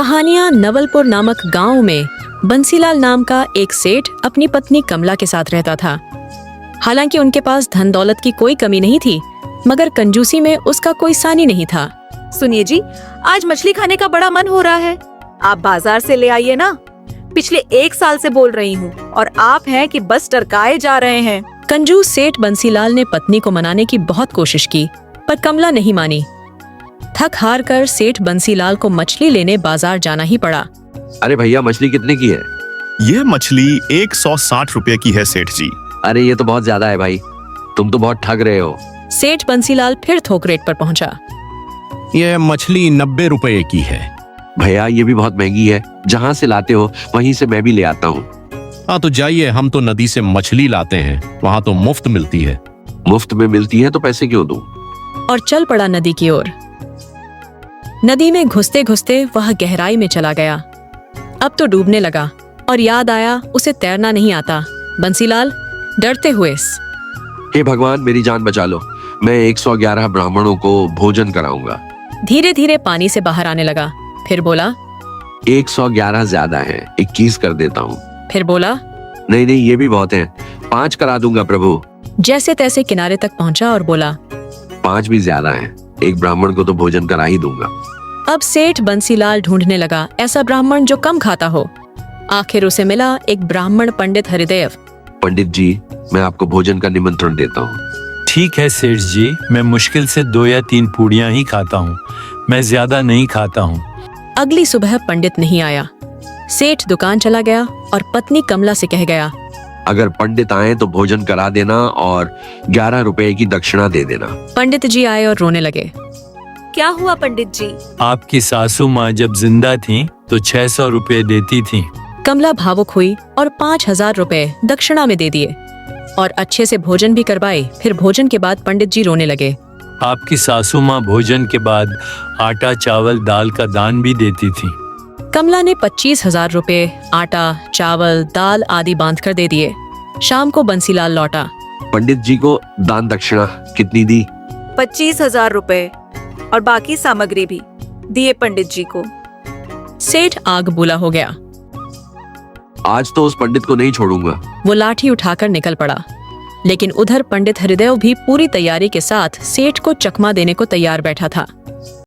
कहानियां नवलपुर नामक गांव में बंसीलाल नाम का एक सेठ अपनी पत्नी कमला के साथ रहता था। हालांकि उनके पास धन दौलत की कोई कमी नहीं थी, मगर कंजूसी में उसका कोई सानी नहीं था। सुनिए जी, आज मछली खाने का बड़ा मन हो रहा है, आप बाजार से ले आइए ना। पिछले 1 साल से बोल रही हूँ और आप हैं कि बस टरकाए जा रहे हैं। कंजूस सेठ बंसीलाल ने पत्नी को मनाने की बहुत कोशिश की, पर कमला नहीं मानी। थक हार कर सेठ बंसीलाल को मछली लेने बाजार जाना ही पड़ा। अरे भैया, मछली कितने की है? ये मछली 160 रुपए की है सेठ जी। अरे ये तो बहुत ज्यादा है भाई, तुम तो बहुत ठग रहे हो। सेठ बंसीलाल फिर थोक रेट पर पहुंचा। ये मछली 90 रुपए की है। भैया ये भी बहुत महंगी है, जहाँ से लाते हो वहीं से मैं भी ले आता हूँ। हाँ तो जाइए, हम तो नदी से मछली लाते हैं, वहाँ तो मुफ्त मिलती है। मुफ्त में मिलती है तो पैसे क्यों दूं? और चल पड़ा नदी की ओर। नदी में घुसते घुसते वह गहराई में चला गया। अब तो डूबने लगा और याद आया उसे तैरना नहीं आता। बंसीलाल डरते हुए, हे भगवान मेरी जान बचा लो, मैं 111 ब्राह्मणों को भोजन कराऊंगा। धीरे धीरे पानी से बाहर आने लगा। फिर बोला 111 ज्यादा है, 21 कर देता हूँ। फिर बोला नहीं नहीं, ये भी बहुत है, 5 करा दूंगा प्रभु। जैसे तैसे किनारे तक पहुंचा और बोला 5 भी ज्यादा है, एक ब्राह्मण को तो भोजन करा ही दूंगा। अब सेठ बंसीलाल ढूंढने लगा ऐसा ब्राह्मण जो कम खाता हो। आखिर उसे मिला एक ब्राह्मण पंडित हरिदेव। पंडित जी, मैं आपको भोजन का निमंत्रण देता हूँ। ठीक है सेठ जी, मैं मुश्किल से 2 या 3 पूड़ियाँ ही खाता हूँ, मैं ज्यादा नहीं खाता हूँ। अगली सुबह पंडित नहीं आया। सेठ दुकान चला गया और पत्नी कमला से कह गया, अगर पंडित आए तो भोजन करा देना और 11 रुपए की दक्षिणा दे देना। पंडित जी आए और रोने लगे। क्या हुआ पंडित जी? आपकी सासू माँ जब जिंदा थी तो 600 रुपए देती थी। कमला भावुक हुई और 5000 रुपए दक्षिणा में दे दिए और अच्छे से भोजन भी करवाए। फिर भोजन के बाद पंडित जी रोने लगे। आपकी सासू माँ भोजन के बाद आटा चावल दाल का दान भी देती थी। कमला ने 25,000 रुपए आटा चावल दाल आदि बांध कर दे दिए। शाम को बंसीलाल लौटा। पंडित जी को दान दक्षिणा कितनी दी? 25,000 रुपए और बाकी सामग्री भी दिए पंडित जी को। सेठ आग बुला हो गया। आज तो उस पंडित को नहीं छोड़ूंगा। वो लाठी उठाकर निकल पड़ा, लेकिन उधर पंडित हरिदेव भी पूरी तैयारी के साथ सेठ को चकमा देने को तैयार बैठा था।